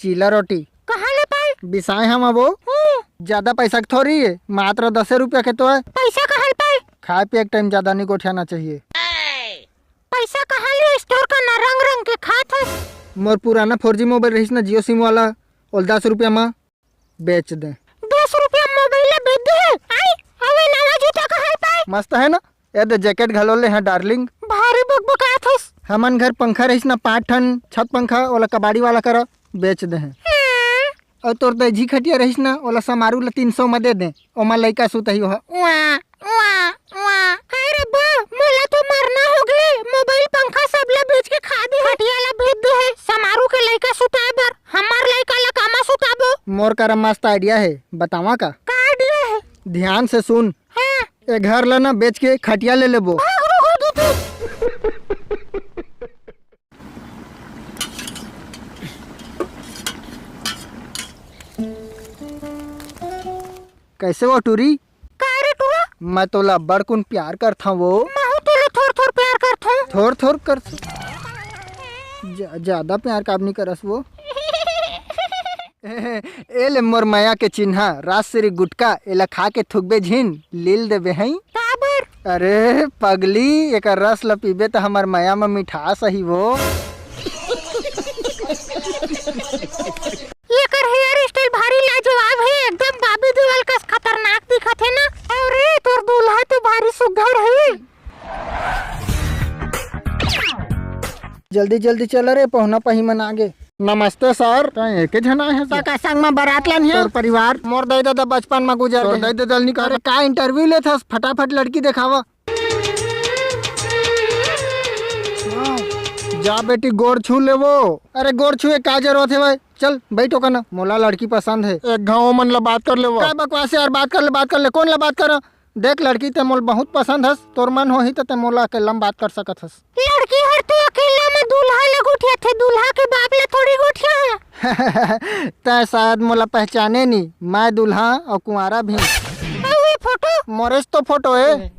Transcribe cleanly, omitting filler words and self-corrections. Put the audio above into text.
चीला रोटी कहाँ ले पाए? बिसाए हम वो ज्यादा पैसा की थोड़ी है, मात्र 10 रुपया के तो है। पैसा कहाँ ले पाए? खाए पे एक टाइम ज्यादा नहीं गोठियाना चाहिए। पैसा कहाँ ले? स्टोर का ना रंग रंग के खात है। मोर पुराना 4G मोबाइल रहीस ना जियो सिम वाला, और 10 रुपया में बेच दे। 10 रुपया मोबाइल बेच दे। आई अबे नवा जूता कहाँ पाए? मस्त है ना, ये दे जैकेट घलोले हैं डार्लिंग। भारी बकबकात है। हमन घर पंखा रहीस ना 5 ठन छत पंखा, ओला कबाड़ी वाला करा बेच दे हैं। और तोर दही खटिया रहीस ना, ओला समारू ला 300 में दे दे, ओमा लइका सुतही हो। अरे बा मोला तो मरना हो गए। मोबाइल पंखा सब ला बेच के खा दे। खटिया ला बेच दे है समारू के लइका सुताए बर। हमार लइका ला कामा सुताबो? मोर करा मस्त आइडिया है, बतावा का? का आइडिया है? ध्यान से सुन। हाँ। ए घर ला ना बेच के खटिया ले लेबो। कैसे वो टूरी? का रे टूरा? मैं तोला बड़कुन प्यार करथा वो। मैं तोला थोड़ थोड़ प्यार करथा। थोड़ थोड़ कर ज्यादा प्यार काब नहीं करस वो। ए ले मोर माया के चिन्हा राजश्री गुटका एला खा के थुकबे झिन लील देबे हई। काबर? अरे पगली, एक रस ल पीबे तो हमार माया में मिठास ही वो। एकर हेयर स्टाइल भारी लाजवाब है, एकदम बाबी देवल का खतरनाक दिखत है ना। अरे तोर दूल्हा तो भारी सुघड़ है। जल्दी जल्दी चल रे, पहुना पही मन आगे। नमस्ते सर। एक जना है सर का संग में बारात लान है। और परिवार मोर दाई दादा बचपन में गुजर गए। दाई दादा नहीं करे का इंटरव्यू ले था, फटाफट लड़की दिखावा। जा बेटी गोड़ छू ले वो। अरे गोड़ छुए का जरूरत है भाई, चल बैठो का ना, मोला लड़की पसंद है। एक गाँव मन ला बात कर ले वो। क्या बकवास यार, बात कर ले कौन ला बात कर। देख लड़की ते मोल बहुत पसंद हस, तोर मन होही तो ते मोला अकेला में बात कर सकत हस। लड़की हर तो अकेला में दूल्हा ला गुठिया थे, दूल्हा के बाप ला थोड़ी गुठिया है। तै शायद मोला पहचाने नहीं, मैं दूल्हा और कुंवारा भी। फोटो मोरेस तो फोटो है।